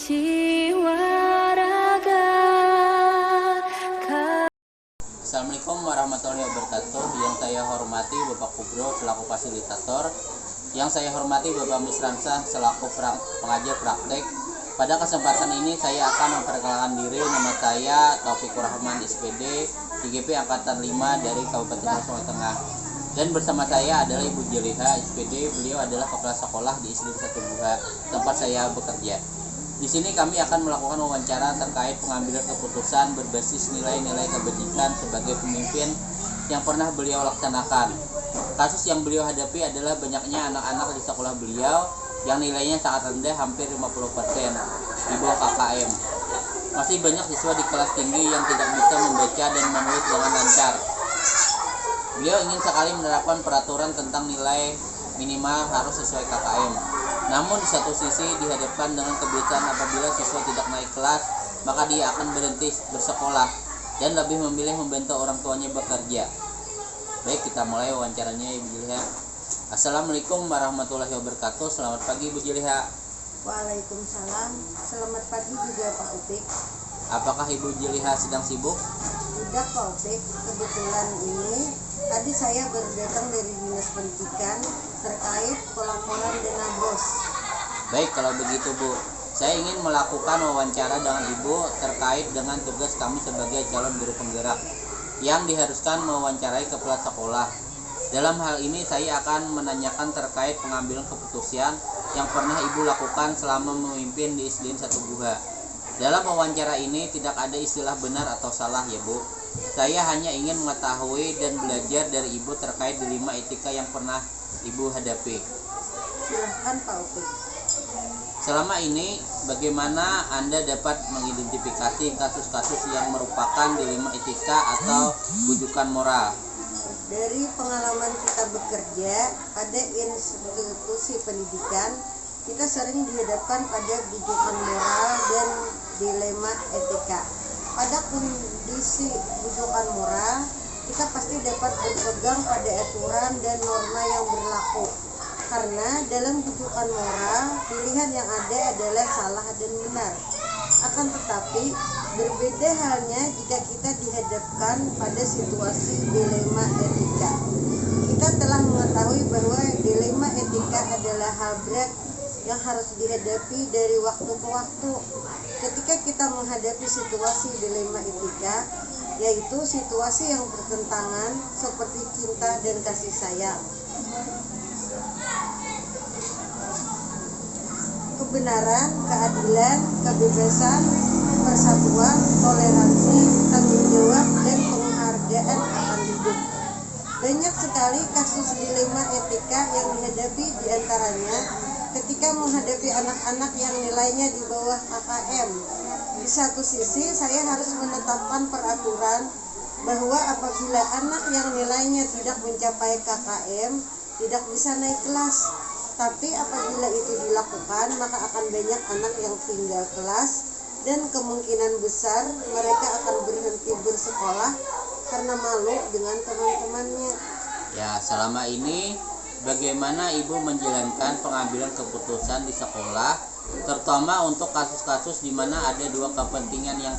jiwa raga. Assalamualaikum warahmatullahi wabarakatuh. Yang saya hormati Bapak Kubro selaku fasilitator, yang saya hormati Bapak Misransa selaku pengajar praktek. Pada kesempatan ini saya akan memperkenalkan diri. Nama saya Taufikur Rahman SPD, IGP Angkatan 5 dari Kabupaten Sulawesi Tengah. Dan bersama saya adalah Ibu Jeliha SPD. Beliau adalah kepala sekolah di SD 1 Buha, tempat saya bekerja. Di sini kami akan melakukan wawancara terkait pengambilan keputusan berbasis nilai-nilai kebajikan sebagai pemimpin yang pernah beliau laksanakan. Kasus yang beliau hadapi adalah banyaknya anak-anak di sekolah beliau yang nilainya sangat rendah, hampir 50% di bawah KKM. Masih banyak siswa di kelas tinggi yang tidak bisa membaca dan menulis dengan lancar. Beliau ingin sekali menerapkan peraturan tentang nilai minimal harus sesuai KKM. Namun di satu sisi dihadapkan dengan kebiasaan apabila siswa tidak naik kelas, maka dia akan berhenti bersekolah dan lebih memilih membantu orang tuanya bekerja. Baik, kita mulai wawancaranya Ibu Jeliha. Assalamualaikum warahmatullahi wabarakatuh. Selamat pagi Ibu Jeliha. Waalaikumsalam. Selamat pagi juga Pak Upik. Apakah Ibu Jeliha sedang sibuk? Tidak Pak Upik, kebetulan ini tadi saya baru datang dari Dinas Pendidikan terkait pelaporan dana BOS. Baik, kalau begitu Bu, saya ingin melakukan wawancara dengan Ibu terkait dengan tugas kami sebagai calon guru penggerak yang diharuskan mewawancarai kepala sekolah. Dalam hal ini saya akan menanyakan terkait pengambilan keputusan yang pernah Ibu lakukan selama memimpin di SDN 1 Buha. Dalam wawancara ini tidak ada istilah benar atau salah ya Bu. Saya hanya ingin mengetahui dan belajar dari Ibu terkait dilema etika yang pernah Ibu hadapi. Silahkan Pak Upik. Selama ini bagaimana Anda dapat mengidentifikasi kasus-kasus yang merupakan dilema etika atau bujukan moral? Dari pengalaman kita bekerja pada institusi pendidikan, kita sering dihadapkan pada bujukan moral dan dilema etika. Pada kondisi bujukan moral, kita pasti dapat berpegang pada aturan dan norma yang berlaku. Karena dalam bujukan moral, pilihan yang ada adalah salah dan benar. Akan tetapi, berbeda halnya jika kita dihadapkan pada situasi dilema etika. Kita telah mengetahui bahwa dilema etika adalah hal berat yang harus dihadapi dari waktu ke waktu. Ketika kita menghadapi situasi dilema etika, yaitu situasi yang bertentangan seperti cinta dan kasih sayang, kebenaran, keadilan, kebebasan, persatuan, toleransi, tanggung jawab, dan penghargaan akan hidup. Banyak sekali kasus dilema etika yang dihadapi, diantaranya ketika menghadapi anak-anak yang nilainya di bawah KKM. Di satu sisi saya harus menetapkan peraturan bahwa apabila anak yang nilainya tidak mencapai KKM tidak bisa naik kelas. Tapi apabila itu dilakukan, maka akan banyak anak yang tinggal kelas dan kemungkinan besar mereka akan berhenti bersekolah karena malu dengan teman-temannya. Ya, selama ini bagaimana Ibu menjalankan pengambilan keputusan di sekolah, terutama untuk kasus-kasus di mana ada dua kepentingan yang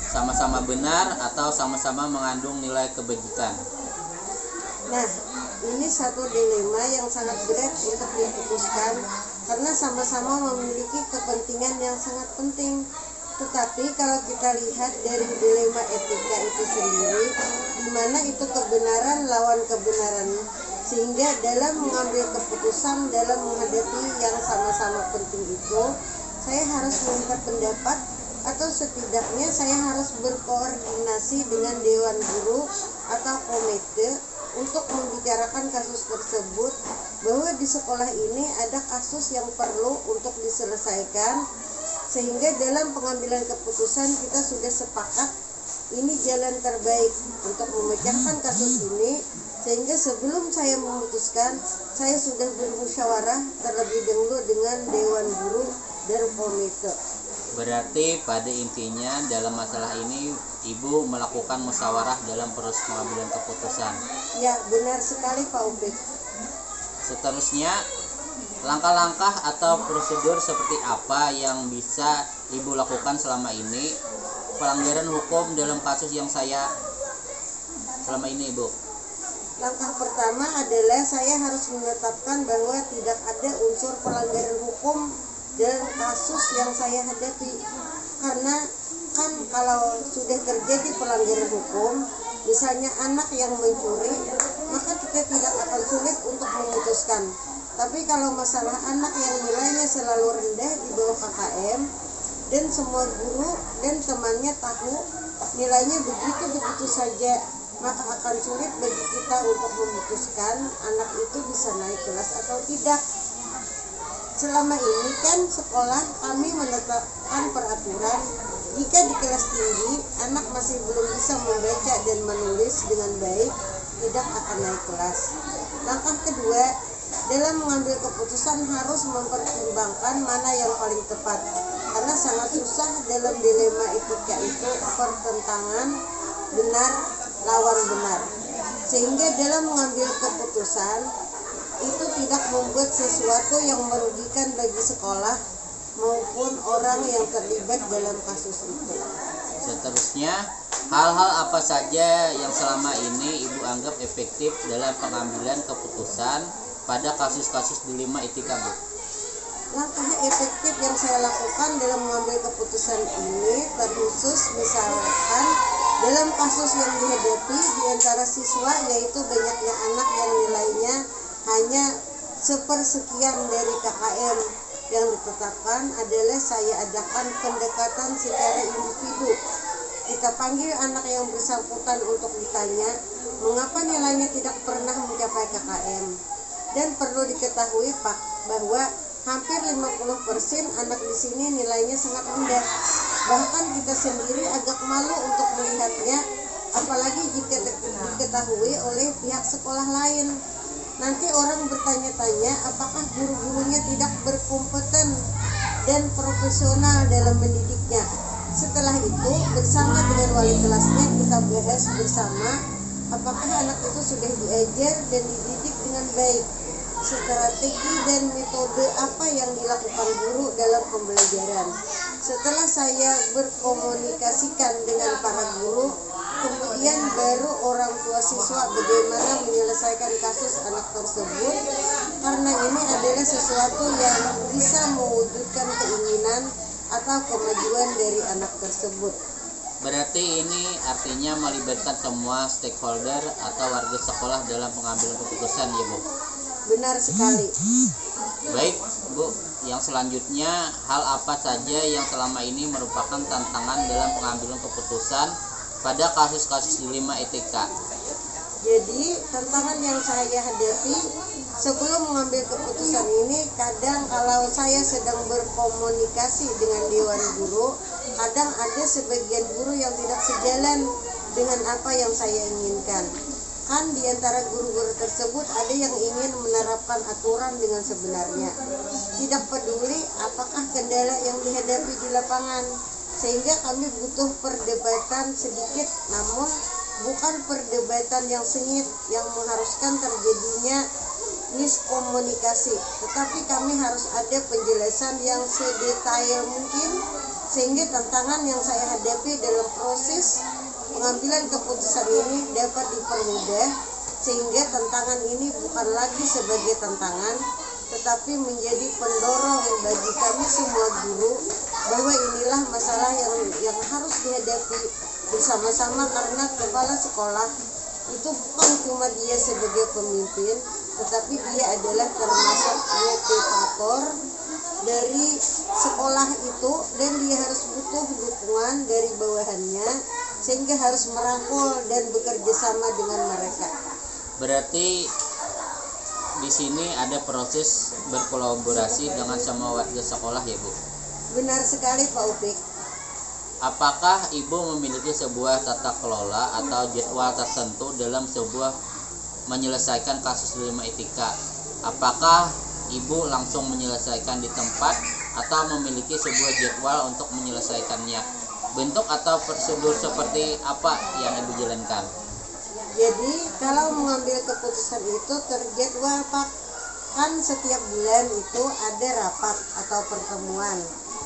sama-sama benar atau sama-sama mengandung nilai kebajikan? Nah, ini satu dilema yang sangat berat untuk diputuskan karena sama-sama memiliki kepentingan yang sangat penting. Tetapi kalau kita lihat dari dilema etika itu sendiri, di mana itu kebenaran lawan kebenaran, sehingga dalam mengambil keputusan dalam menghadapi yang sama-sama penting itu, saya harus meminta pendapat atau setidaknya saya harus berkoordinasi dengan Dewan Guru atau komite untuk membicarakan kasus tersebut, bahwa di sekolah ini ada kasus yang perlu untuk diselesaikan, sehingga dalam pengambilan keputusan kita sudah sepakat ini jalan terbaik untuk memecahkan kasus ini, sehingga sebelum saya memutuskan saya sudah bermusyawarah terlebih dahulu dengan Dewan Guru dan komite. Berarti pada intinya dalam masalah ini Ibu melakukan musyawarah dalam proses pengambilan keputusan. Ya, benar sekali Pak Upik. Seterusnya Langkah-langkah atau prosedur seperti apa yang bisa Ibu lakukan selama ini pelanggaran hukum dalam kasus yang saya selama ini, Ibu? Langkah pertama adalah saya harus menetapkan bahwa tidak ada unsur pelanggaran hukum dalam kasus yang saya hadapi. Karena kan kalau sudah terjadi pelanggaran hukum, misalnya anak yang mencuri, maka kita tidak akan sulit untuk memutuskan. Tapi kalau masalah anak yang nilainya selalu rendah di bawah KKM, dan semua guru dan temannya tahu nilainya begitu saja, maka akan sulit bagi kita untuk memutuskan anak itu bisa naik kelas atau tidak. Selama ini kan sekolah kami menetapkan peraturan, jika di kelas tinggi anak masih belum bisa membaca dan menulis dengan baik, tidak akan naik kelas. Langkah kedua, dalam mengambil keputusan harus mempertimbangkan mana yang paling tepat, karena sangat susah dalam dilema etika itu pertentangan benar lawan benar, sehingga dalam mengambil keputusan itu tidak membuat sesuatu yang merugikan bagi sekolah maupun orang yang terlibat dalam kasus itu. Seterusnya, hal-hal apa saja yang selama ini Ibu anggap efektif dalam pengambilan keputusan pada kasus-kasus dilema etika, Bu? Langkah efektif yang saya lakukan dalam mengambil keputusan ini terkhusus misalkan dalam kasus yang dihadapi di antara siswa, yaitu banyaknya anak yang nilainya hanya sepersekian dari KKM. Yang ditetapkan adalah saya adakan pendekatan secara individu. Kita panggil anak yang bersangkutan untuk ditanya mengapa nilainya tidak pernah mencapai KKM. Dan perlu diketahui Pak, bahwa hampir 50% anak di sini nilainya sangat rendah. Bahkan kita sendiri agak malu untuk melihatnya, apalagi jika diketahui oleh pihak sekolah lain. Nanti orang bertanya-tanya apakah guru-gurunya tidak berkompeten dan profesional dalam mendidiknya. Setelah itu bersama dengan wali kelasnya kita bahas bersama apakah anak itu sudah diajar dan dididik dengan baik. Strategi dan metode apa yang dilakukan guru dalam pembelajaran. Setelah saya berkomunikasikan dengan para guru, kemudian baru orang tua siswa bagaimana menyelesaikan kasus anak tersebut, karena ini adalah sesuatu yang bisa mewujudkan keinginan atau kemajuan dari anak tersebut. Berarti ini artinya melibatkan semua stakeholder atau warga sekolah dalam pengambilan keputusan, ya, Bu? Benar sekali. Baik, Bu, yang selanjutnya hal apa saja yang selama ini merupakan tantangan dalam pengambilan keputusan pada kasus-kasus dilema etika? Jadi tantangan yang saya hadapi sebelum mengambil keputusan ini, kadang kalau saya sedang berkomunikasi dengan dewan guru, kadang ada sebagian guru yang tidak sejalan dengan apa yang saya inginkan. Kan di antara guru-guru tersebut ada yang ingin menerapkan aturan dengan sebenarnya, tidak peduli apakah kendala yang dihadapi di lapangan, sehingga kami butuh perdebatan sedikit, namun bukan perdebatan yang sengit yang mengharuskan terjadinya miskomunikasi, tetapi kami harus ada penjelasan yang sedetail mungkin, sehingga tantangan yang saya hadapi dalam proses pengambilan keputusan ini dapat dipermudah, sehingga tantangan ini bukan lagi sebagai tantangan, tetapi menjadi pendorong bagi kami semua guru bahwa inilah masalah yang harus dihadapi bersama-sama, karena kepala sekolah itu bukan cuma dia sebagai pemimpin, tetapi dia adalah termasuk motivator dari sekolah itu, dan dia harus butuh dukungan dari bawahannya, sehingga harus merangkul dan bekerja sama dengan mereka. Berarti di sini ada proses berkolaborasi dengan semua warga sekolah, ya, Bu? Benar sekali Pak Upik. Apakah Ibu memiliki sebuah tata kelola atau jadwal tertentu dalam sebuah menyelesaikan kasus dilema etika? Apakah Ibu langsung menyelesaikan di tempat atau memiliki sebuah jadwal untuk menyelesaikannya? Bentuk atau prosedur seperti apa yang Ibu jalankan? Jadi kalau mengambil keputusan itu terjadwal Pak. Kan setiap bulan itu ada rapat atau pertemuan.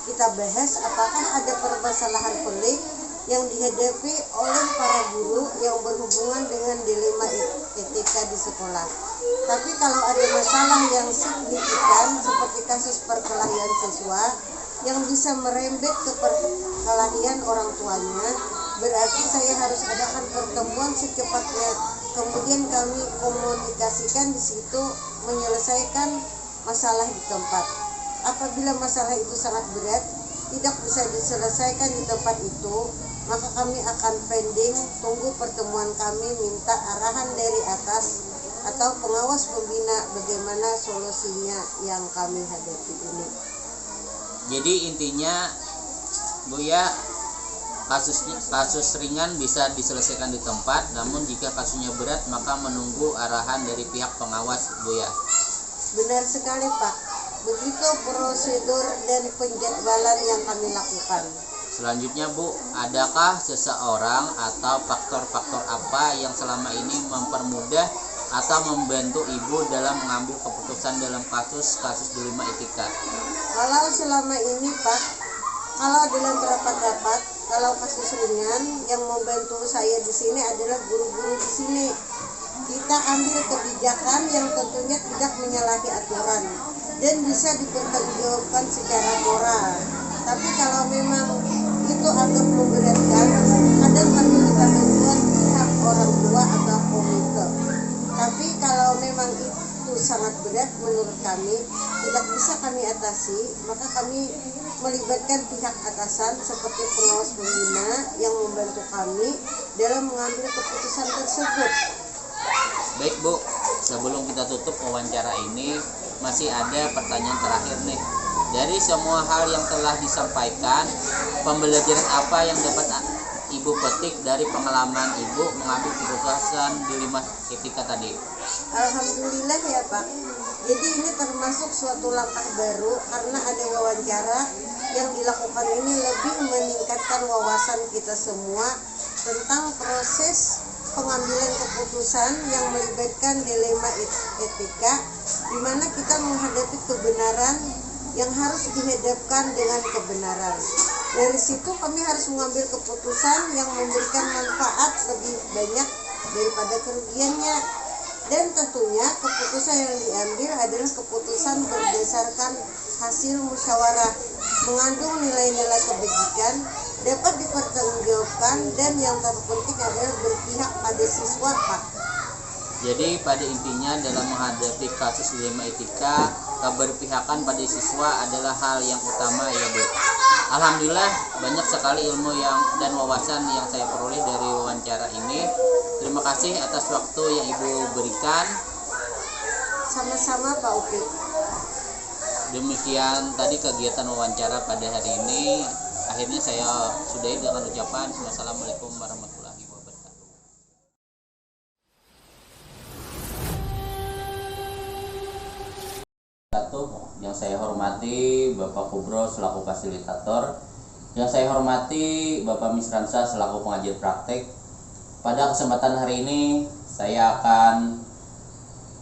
Kita bahas apakah ada permasalahan pelik yang dihadapi oleh para guru yang berhubungan dengan dilema etika di sekolah. Tapi kalau ada masalah yang signifikan seperti kasus perkelahian siswa yang bisa merembet ke perkelahian orang tuanya, berarti saya harus adakan pertemuan secepatnya. Kemudian kami komunikasikan di situ, menyelesaikan masalah di tempat. Apabila masalah itu sangat berat, tidak bisa diselesaikan di tempat itu, maka kami akan pending, tunggu pertemuan kami, minta arahan dari atas atau pengawas pembina bagaimana solusinya yang kami hadapi ini. Jadi intinya Bu ya, kasus ringan bisa diselesaikan di tempat, namun jika kasusnya berat maka menunggu arahan dari pihak pengawas Bu ya. Benar sekali Pak, begitu prosedur dan penjadwalan yang kami lakukan. Selanjutnya Bu, adakah seseorang atau faktor-faktor apa yang selama ini mempermudah atau membantu Ibu dalam mengambil keputusan dalam kasus-kasus dilema etika? Kalau selama ini Pak, kalau dalam rapat-rapat, kalau kasus ringan yang membantu saya di sini adalah guru-guru di sini. Kita ambil kebijakan yang tentunya tidak menyalahi aturan dan bisa dipertanggungjawabkan secara moral. Tapi kalau memang itu agak memberatkan, kadang kami minta bantuan pihak orang tua atau komite. Tapi kalau memang itu sangat berat menurut kami, tidak bisa kami atasi, maka kami melibatkan pihak atasan seperti pengawas pembina yang membantu kami dalam mengambil keputusan tersebut. Baik Bu, sebelum kita tutup wawancara ini, masih ada pertanyaan terakhir nih. Dari semua hal yang telah disampaikan, pembelajaran apa yang dapat Ibu petik dari pengalaman Ibu mengambil keputusan dilema etika tadi? Alhamdulillah ya Pak. Jadi ini termasuk suatu langkah baru karena ada wawancara yang dilakukan ini lebih meningkatkan wawasan kita semua tentang proses pengambilan keputusan yang melibatkan dilema etika, di mana kita menghadapi kebenaran yang harus dihadapkan dengan kebenaran. Dari situ kami harus mengambil keputusan yang memberikan manfaat lebih banyak daripada kerugiannya. Dan tentunya keputusan yang diambil adalah keputusan berdasarkan hasil musyawarah, mengandung nilai-nilai kebajikan, dapat dipertanggungjawabkan, dan yang terpenting adalah berpihak pada siswa Pak. Jadi pada intinya dalam menghadapi kasus dilema etika, keberpihakan pada siswa adalah hal yang utama ya Bu. Alhamdulillah banyak sekali ilmu dan wawasan yang saya peroleh dari wawancara ini. Terima kasih atas waktu yang Ibu berikan. Sama-sama Pak Upik. Demikian tadi kegiatan wawancara pada hari ini. Akhirnya saya sudahi dengan ucapan wassalamualaikum warahmatullahi wabarakatuh. Yang saya hormati Bapak Kubro selaku fasilitator, yang saya hormati Bapak Misransa selaku pengajar praktek. Pada kesempatan hari ini saya akan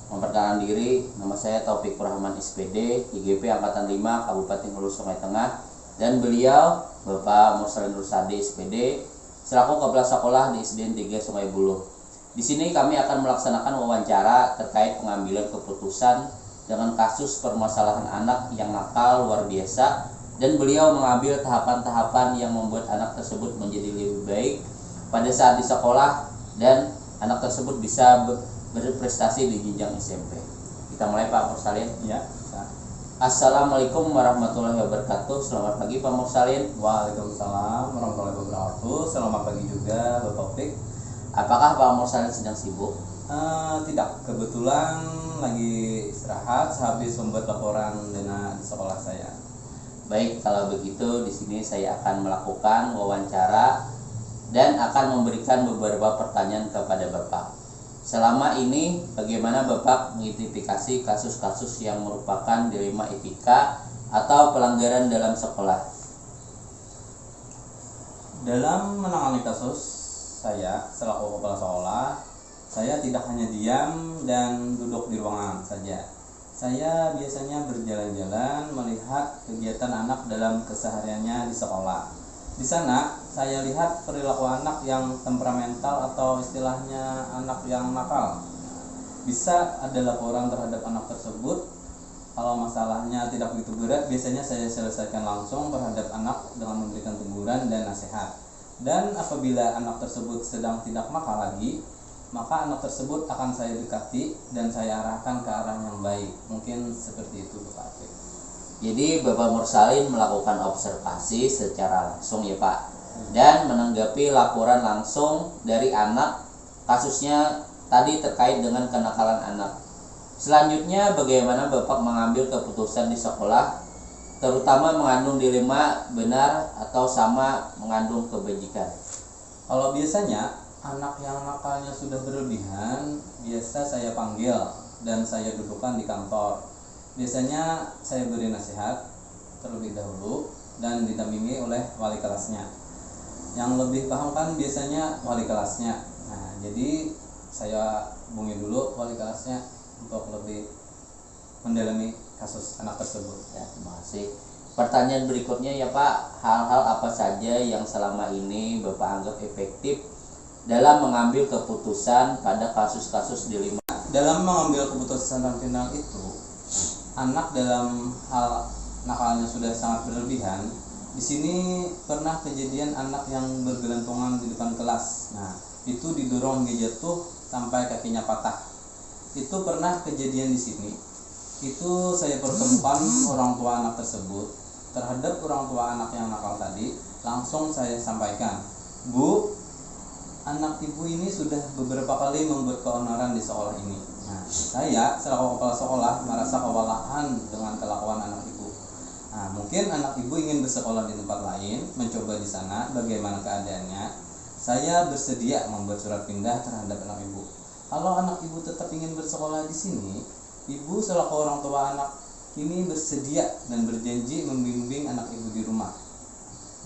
memperkenalkan diri. Nama saya Taufik Rahman SPD, IGP Angkatan 5 Kabupaten Hulu Sungai Tengah, dan beliau Bapak Mursalin Rusadi SPD selaku Kepala Sekolah di SDN 3 Sungai Buloh. Di sini kami akan melaksanakan wawancara terkait pengambilan keputusan dengan kasus permasalahan anak yang nakal luar biasa, dan beliau mengambil tahapan-tahapan yang membuat anak tersebut menjadi lebih baik pada saat di sekolah dan anak tersebut bisa berprestasi di jenjang SMP. Kita mulai Pak Mursalin. Ya. Assalamualaikum warahmatullahi wabarakatuh. Selamat pagi Pak Mursalin. Waalaikumsalam warahmatullahi wabarakatuh. Selamat pagi juga Bapak Taufik. Apakah Pak Mursalin sedang sibuk? Tidak, kebetulan lagi istirahat sehabis membuat laporan di sekolah saya. Baik, kalau begitu di sini saya akan melakukan wawancara dan akan memberikan beberapa pertanyaan kepada Bapak. Selama ini bagaimana Bapak mengidentifikasi kasus-kasus yang merupakan dilema etika atau pelanggaran dalam sekolah? Dalam menangani kasus saya selaku kepala sekolah, saya tidak hanya diam dan duduk di ruangan saja. Saya biasanya berjalan-jalan melihat kegiatan anak dalam kesehariannya di sekolah. Di sana saya lihat perilaku anak yang temperamental atau istilahnya anak yang nakal. Bisa ada laporan terhadap anak tersebut. Kalau masalahnya tidak begitu berat, biasanya saya selesaikan langsung terhadap anak dengan memberikan teguran dan nasihat. Dan apabila anak tersebut sedang tidak nakal lagi, maka anak tersebut akan saya dekati dan saya arahkan ke arah yang baik. Mungkin seperti itu Bapak Afif. Jadi Bapak Mursalin melakukan observasi secara langsung ya Pak, dan menanggapi laporan langsung dari anak, kasusnya tadi terkait dengan kenakalan anak. Selanjutnya bagaimana Bapak mengambil keputusan di sekolah, terutama mengandung dilema benar atau sama mengandung kebajikan? Kalau biasanya anak yang nakalnya sudah berlebihan, biasa saya panggil dan saya dudukkan di kantor. Biasanya saya beri nasihat terlebih dahulu dan didampingi oleh wali kelasnya. Yang lebih paham kan biasanya wali kelasnya. Nah, jadi saya hubungi dulu wali kelasnya untuk lebih mendalami kasus anak tersebut. Ya, terima kasih. Pertanyaan berikutnya ya Pak, hal-hal apa saja yang selama ini Bapak anggap efektif dalam mengambil keputusan pada kasus-kasus dilema? Dalam mengambil keputusan final itu, anak dalam hal nakalnya sudah sangat berlebihan. Di sini pernah kejadian anak yang bergelantungan di depan kelas. Nah, itu didorong hingga jatuh sampai kakinya patah. Itu pernah kejadian di sini. Itu saya pertemukan orang tua anak tersebut terhadap orang tua anak yang nakal tadi. Langsung saya sampaikan, Bu, anak ibu ini sudah beberapa kali membuat keonaran di sekolah ini. Nah, saya selaku kepala sekolah merasa kewalahan dengan kelakuan anak ibu. Nah, mungkin anak ibu ingin bersekolah di tempat lain, mencoba di sana bagaimana keadaannya. Saya bersedia membuat surat pindah terhadap anak ibu. Kalau anak ibu tetap ingin bersekolah di sini, ibu selaku orang tua anak ini bersedia dan berjanji membimbing anak ibu di rumah.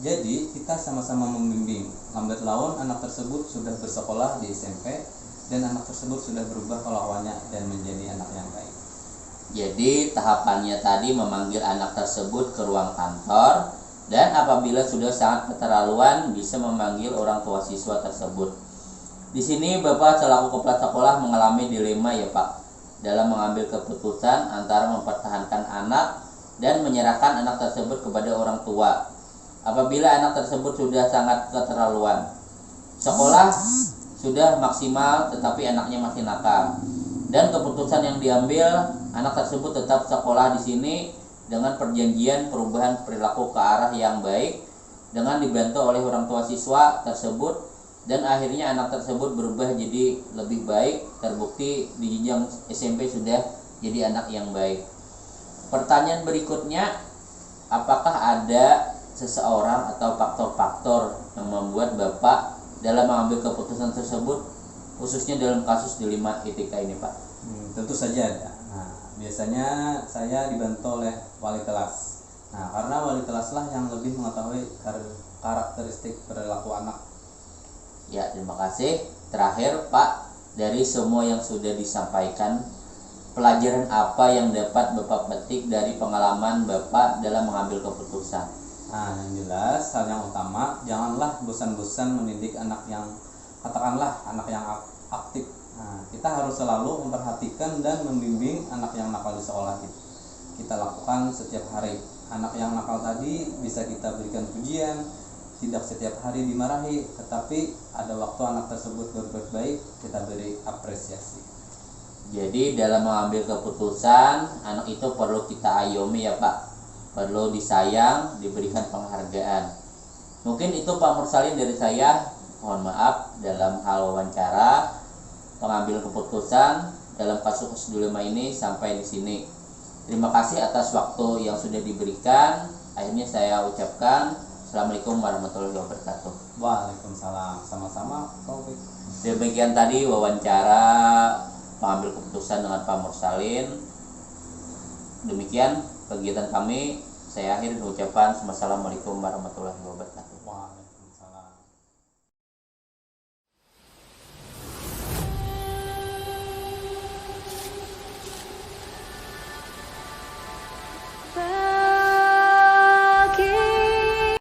Jadi kita sama-sama membimbing. Lambat laun anak tersebut sudah bersekolah di SMP dan anak tersebut sudah berubah kelakuannya dan menjadi anak yang baik. Jadi tahapannya tadi memanggil anak tersebut ke ruang kantor, dan apabila sudah sangat keterlaluan bisa memanggil orang tua siswa tersebut. Di sini Bapak selaku kepala sekolah mengalami dilema ya Pak, dalam mengambil keputusan antara mempertahankan anak dan menyerahkan anak tersebut kepada orang tua. Apabila anak tersebut sudah sangat keterlaluan, sekolah sudah maksimal tetapi anaknya masih nakal, dan keputusan yang diambil anak tersebut tetap sekolah di sini dengan perjanjian perubahan perilaku ke arah yang baik dengan dibantu oleh orang tua siswa tersebut, dan akhirnya anak tersebut berubah jadi lebih baik, terbukti di jenjang SMP sudah jadi anak yang baik. Pertanyaan berikutnya, apakah ada seseorang atau faktor-faktor yang membuat Bapak dalam mengambil keputusan tersebut, khususnya dalam kasus dilema etika ini Pak? Tentu saja ada. Nah, biasanya saya dibantu oleh wali kelas. Nah, karena wali kelaslah yang lebih mengetahui karakteristik perilaku anak. Ya, terima kasih. Terakhir Pak, dari semua yang sudah disampaikan, pelajaran apa yang dapat Bapak petik dari pengalaman Bapak dalam mengambil keputusan? Nah, yang jelas hal yang utama, janganlah bosan-bosan mendidik anak yang, katakanlah anak yang aktif. Nah, kita harus selalu memperhatikan dan membimbing anak yang nakal di sekolah kita lakukan setiap hari. Anak yang nakal tadi bisa kita berikan pujian, tidak setiap hari dimarahi, tetapi ada waktu anak tersebut berbuat baik, kita beri apresiasi. Jadi dalam mengambil keputusan, anak itu perlu kita ayomi ya Pak, perlu disayang, diberikan penghargaan. Mungkin itu Pak Mursalin dari saya. Mohon maaf dalam hal wawancara pengambil keputusan dalam kasus dilema ini sampai di sini. Terima kasih atas waktu yang sudah diberikan. Akhirnya saya ucapkan Assalamualaikum warahmatullahi wabarakatuh. Waalaikumsalam. Sama-sama. Taufik. Demikian tadi wawancara pengambil keputusan dengan Pak Mursalin. Demikian kegiatan kami. Saya akhiri dengan ucapan Assalamualaikum warahmatullahi wabarakatuh.